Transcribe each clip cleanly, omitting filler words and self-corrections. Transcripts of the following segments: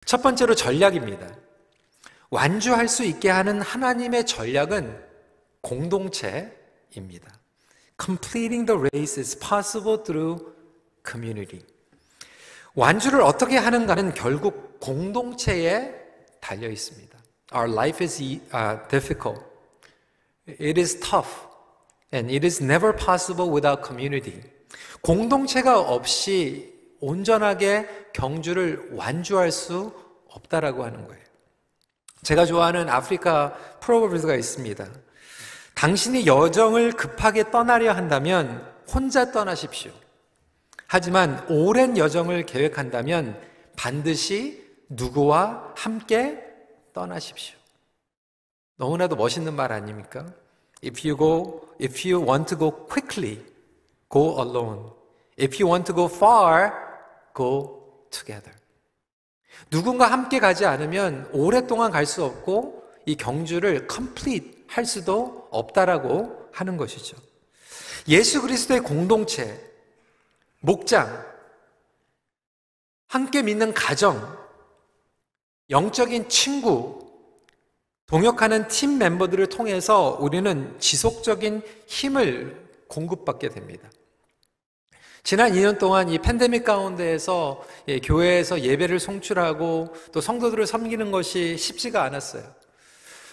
첫 번째로 전략입니다. 완주할 수 있게 하는 하나님의 전략은 공동체입니다. Completing the race is possible through community. 완주를 어떻게 하는가는 결국 공동체에 달려 있습니다. Our life is difficult. It is tough. And it is never possible without community. 공동체가 없이 온전하게 경주를 완주할 수 없다라고 하는 거예요. 제가 좋아하는 아프리카 프로버브가 있습니다. 당신이 여정을 급하게 떠나려 한다면 혼자 떠나십시오. 하지만 오랜 여정을 계획한다면 반드시 누구와 함께 떠나십시오. 너무나도 멋있는 말 아닙니까? If you want to go quickly, go alone. If you want to go far, go together. 누군가 함께 가지 않으면 오랫동안 갈 수 없고 이 경주를 complete 할 수도 없다라고 하는 것이죠. 예수 그리스도의 공동체, 목장, 함께 믿는 가정, 영적인 친구, 동역하는 팀 멤버들을 통해서 우리는 지속적인 힘을 공급받게 됩니다. 지난 2년 동안 이 팬데믹 가운데에서 교회에서 예배를 송출하고 또 성도들을 섬기는 것이 쉽지가 않았어요.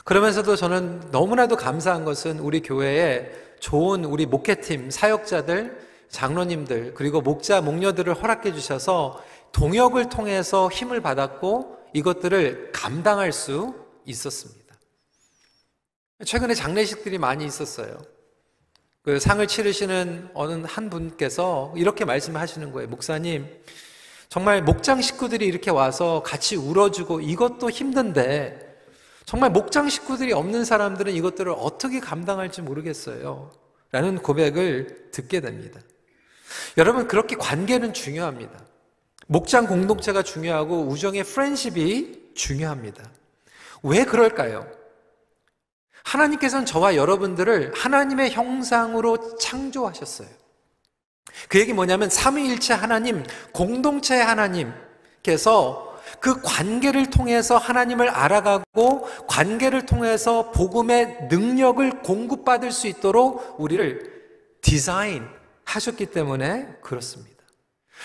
그러면서도 저는 너무나도 감사한 것은 우리 교회에 좋은 우리 목회팀, 사역자들, 장로님들 그리고 목자, 목녀들을 허락해 주셔서 동역을 통해서 힘을 받았고 이것들을 감당할 수 있었습니다. 최근에 장례식들이 많이 있었어요. 그 상을 치르시는 어느 한 분께서 이렇게 말씀하시는 거예요. 목사님, 정말 목장 식구들이 이렇게 와서 같이 울어주고 이것도 힘든데 정말 목장 식구들이 없는 사람들은 이것들을 어떻게 감당할지 모르겠어요. 라는 고백을 듣게 됩니다. 여러분, 그렇게 관계는 중요합니다. 목장 공동체가 중요하고 우정의 프렌십이 중요합니다. 왜 그럴까요? 하나님께서는 저와 여러분들을 하나님의 형상으로 창조하셨어요. 그 얘기 뭐냐면 삼위일체 하나님, 공동체의 하나님께서 그 관계를 통해서 하나님을 알아가고 관계를 통해서 복음의 능력을 공급받을 수 있도록 우리를 디자인하셨기 때문에 그렇습니다.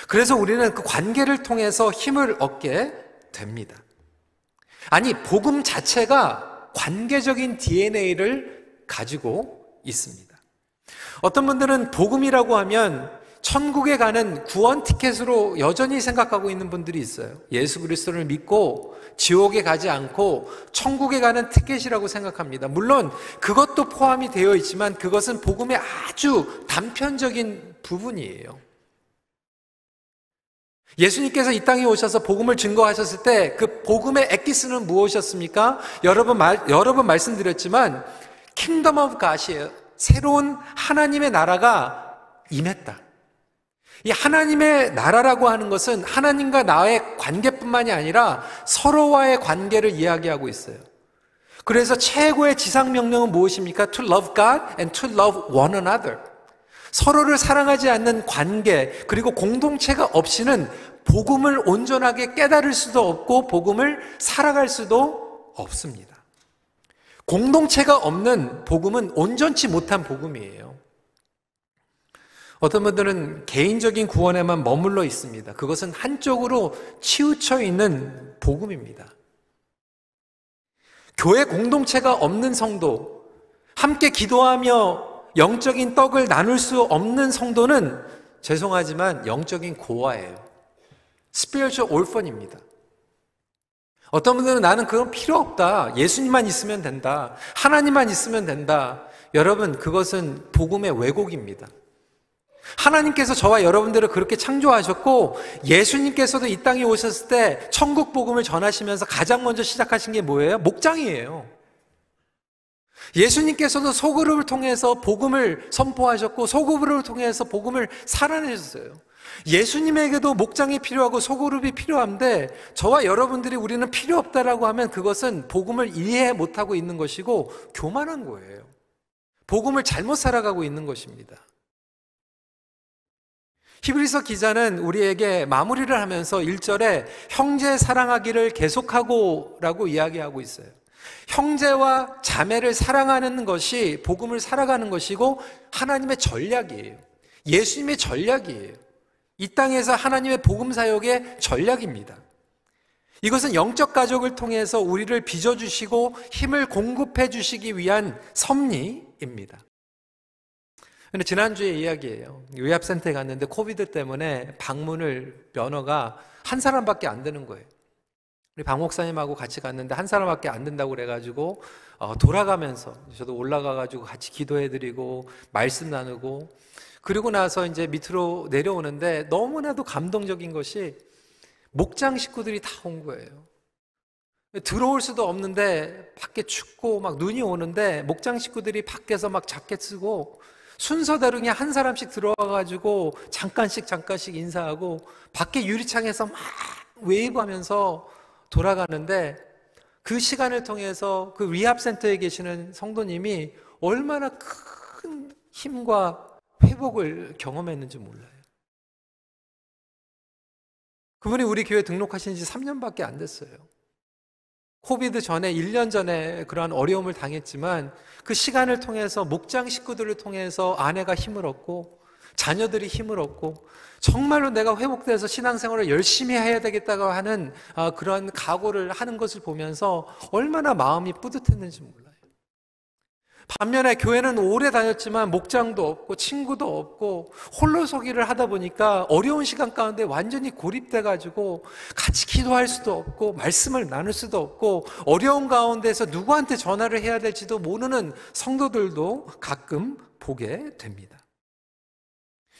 그래서 우리는 그 관계를 통해서 힘을 얻게 됩니다. 아니, 복음 자체가 관계적인 DNA를 가지고 있습니다. 어떤 분들은 복음이라고 하면 천국에 가는 구원 티켓으로 여전히 생각하고 있는 분들이 있어요. 예수 그리스도를 믿고 지옥에 가지 않고 천국에 가는 티켓이라고 생각합니다. 물론 그것도 포함이 되어 있지만 그것은 복음의 아주 단편적인 부분이에요. 예수님께서 이 땅에 오셔서 복음을 증거하셨을 때 그 복음의 엑기스는 무엇이었습니까? 여러 번 말씀드렸지만 킹덤 오브 갓이에요. 새로운 하나님의 나라가 임했다. 이 하나님의 나라라고 하는 것은 하나님과 나의 관계뿐만이 아니라 서로와의 관계를 이야기하고 있어요. 그래서 최고의 지상명령은 무엇입니까? To love God and to love one another. 서로를 사랑하지 않는 관계 그리고 공동체가 없이는 복음을 온전하게 깨달을 수도 없고 복음을 살아갈 수도 없습니다. 공동체가 없는 복음은 온전치 못한 복음이에요. 어떤 분들은 개인적인 구원에만 머물러 있습니다. 그것은 한쪽으로 치우쳐 있는 복음입니다. 교회 공동체가 없는 성도, 함께 기도하며 영적인 떡을 나눌 수 없는 성도는 죄송하지만 영적인 고아예요. Spiritual orphan입니다. 어떤 분들은 나는 그건 필요 없다. 예수님만 있으면 된다. 하나님만 있으면 된다. 여러분, 그것은 복음의 왜곡입니다. 하나님께서 저와 여러분들을 그렇게 창조하셨고 예수님께서도 이 땅에 오셨을 때 천국 복음을 전하시면서 가장 먼저 시작하신 게 뭐예요? 목장이에요. 예수님께서도 소그룹을 통해서 복음을 선포하셨고 소그룹을 통해서 복음을 살아내셨어요. 예수님에게도 목장이 필요하고 소그룹이 필요한데 저와 여러분들이 우리는 필요 없다라고 하면 그것은 복음을 이해 못하고 있는 것이고 교만한 거예요. 복음을 잘못 살아가고 있는 것입니다. 히브리서 기자는 우리에게 마무리를 하면서 1절에 형제 사랑하기를 계속하고 라고 이야기하고 있어요. 형제와 자매를 사랑하는 것이 복음을 살아가는 것이고 하나님의 전략이에요. 예수님의 전략이에요. 이 땅에서 하나님의 복음 사역의 전략입니다. 이것은 영적 가족을 통해서 우리를 빚어주시고 힘을 공급해 주시기 위한 섭리입니다. 근데 지난주에 이야기예요. 의합센터에 갔는데 코비드 때문에 방문을 면허가 한 사람밖에 안 되는 거예요. 우리 박 목사님하고 같이 갔는데 한 사람밖에 안 된다고 그래가지고 돌아가면서 저도 올라가가지고 같이 기도해드리고 말씀 나누고, 그리고 나서 이제 밑으로 내려오는데 너무나도 감동적인 것이 목장 식구들이 다 온 거예요. 들어올 수도 없는데 밖에 춥고 막 눈이 오는데 목장 식구들이 밖에서 막 자켓 쓰고 순서대로 그냥 한 사람씩 들어와가지고 잠깐씩 인사하고 밖에 유리창에서 막 웨이브하면서 돌아가는데, 그 시간을 통해서 그 리합센터에 계시는 성도님이 얼마나 큰 힘과 회복을 경험했는지 몰라요. 그분이 우리 교회 등록하신 지 3년밖에 안 됐어요. 코비드 전에 1년 전에 그러한 어려움을 당했지만 그 시간을 통해서 목장 식구들을 통해서 아내가 힘을 얻고 자녀들이 힘을 얻고 정말로 내가 회복돼서 신앙생활을 열심히 해야 되겠다고 하는 그런 각오를 하는 것을 보면서 얼마나 마음이 뿌듯했는지 몰라요. 반면에 교회는 오래 다녔지만 목장도 없고 친구도 없고 홀로서기를 하다 보니까 어려운 시간 가운데 완전히 고립돼가지고 같이 기도할 수도 없고 말씀을 나눌 수도 없고 어려운 가운데서 누구한테 전화를 해야 될지도 모르는 성도들도 가끔 보게 됩니다.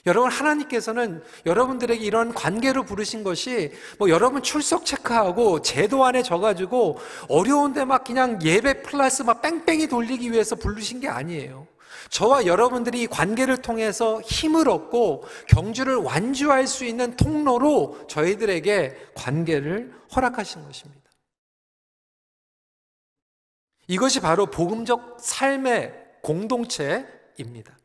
여러분, 하나님께서는 여러분들에게 이런 관계로 부르신 것이 여러분 출석 체크하고 제도 안에 져가지고 어려운데 막 그냥 예배 플러스 막 뺑뺑이 돌리기 위해서 부르신 게 아니에요. 저와 여러분들이 이 관계를 통해서 힘을 얻고 경주를 완주할 수 있는 통로로 저희들에게 관계를 허락하신 것입니다. 이것이 바로 복음적 삶의 공동체입니다.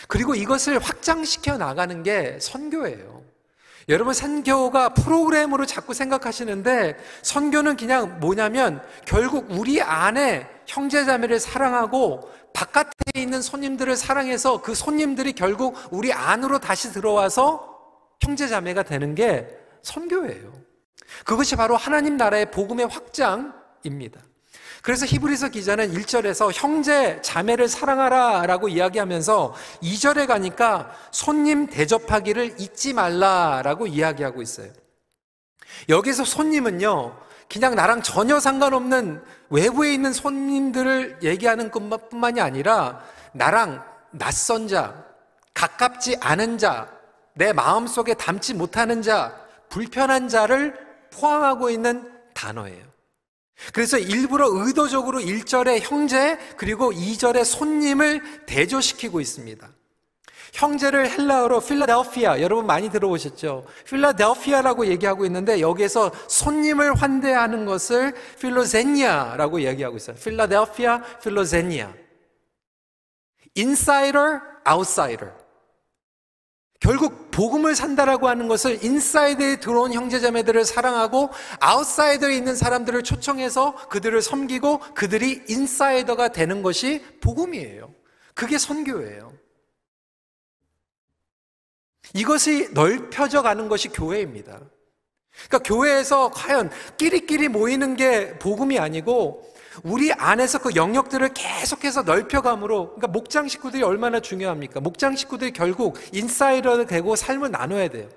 그리고 이것을 확장시켜 나가는 게 선교예요. 여러분, 선교가 프로그램으로 자꾸 생각하시는데 선교는 그냥 뭐냐면 결국 우리 안에 형제자매를 사랑하고 바깥에 있는 손님들을 사랑해서 그 손님들이 결국 우리 안으로 다시 들어와서 형제자매가 되는 게 선교예요. 그것이 바로 하나님 나라의 복음의 확장입니다. 그래서 히브리서 기자는 1절에서 형제, 자매를 사랑하라 라고 이야기하면서 2절에 가니까 손님 대접하기를 잊지 말라라고 이야기하고 있어요. 여기서 손님은요, 그냥 나랑 전혀 상관없는 외부에 있는 손님들을 얘기하는 것뿐만이 아니라 나랑 낯선 자, 가깝지 않은 자, 내 마음속에 담지 못하는 자, 불편한 자를 포함하고 있는 단어예요. 그래서 일부러 의도적으로 1절에 형제 그리고 2절에 손님을 대조시키고 있습니다. 형제를 헬라어로 필라델피아, 여러분 많이 들어보셨죠? 필라델피아라고 얘기하고 있는데 여기에서 손님을 환대하는 것을 필로제니아라고 얘기하고 있어요. 필라델피아, 필로제니아. 인사이더, 아웃사이더. 결국 복음을 산다라고 하는 것을 인사이드에 들어온 형제자매들을 사랑하고 아웃사이드에 있는 사람들을 초청해서 그들을 섬기고 그들이 인사이더가 되는 것이 복음이에요. 그게 선교예요. 이것이 넓혀져 가는 것이 교회입니다. 그러니까 교회에서 과연 끼리끼리 모이는 게 복음이 아니고 우리 안에서 그 영역들을 계속해서 넓혀감으로, 그러니까 목장 식구들이 얼마나 중요합니까? 목장 식구들이 결국 인사이더가 되고 삶을 나눠야 돼요.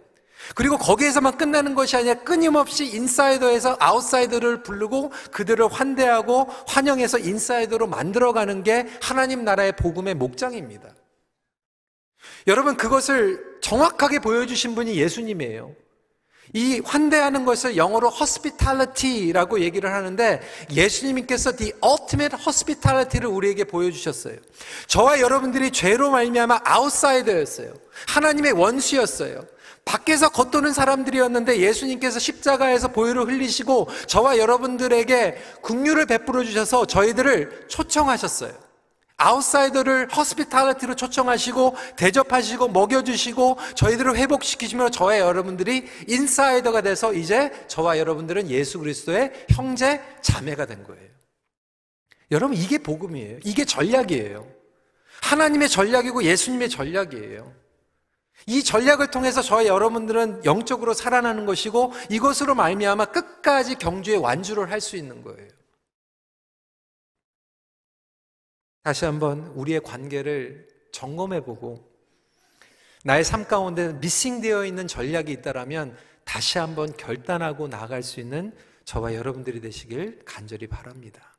그리고 거기에서만 끝나는 것이 아니라 끊임없이 인사이더에서 아웃사이더를 부르고 그들을 환대하고 환영해서 인사이더로 만들어가는 게 하나님 나라의 복음의 목장입니다. 여러분, 그것을 정확하게 보여주신 분이 예수님이에요. 이 환대하는 것을 영어로 hospitality라고 얘기를 하는데 예수님께서 the ultimate hospitality를 우리에게 보여주셨어요. 저와 여러분들이 죄로 말미암아 아웃사이더였어요. 하나님의 원수였어요. 밖에서 겉도는 사람들이었는데 예수님께서 십자가에서 보혈을 흘리시고 저와 여러분들에게 긍휼을 베풀어 주셔서 저희들을 초청하셨어요. 아웃사이더를 허스피탈리티로 초청하시고 대접하시고 먹여주시고 저희들을 회복시키시며 저와 여러분들이 인사이더가 돼서 이제 저와 여러분들은 예수 그리스도의 형제 자매가 된 거예요. 여러분, 이게 복음이에요. 이게 전략이에요. 하나님의 전략이고 예수님의 전략이에요. 이 전략을 통해서 저와 여러분들은 영적으로 살아나는 것이고 이것으로 말미암아 끝까지 경주의 완주를 할 수 있는 거예요. 다시 한번 우리의 관계를 점검해보고 나의 삶 가운데 미싱되어 있는 전략이 있다라면 다시 한번 결단하고 나아갈 수 있는 저와 여러분들이 되시길 간절히 바랍니다.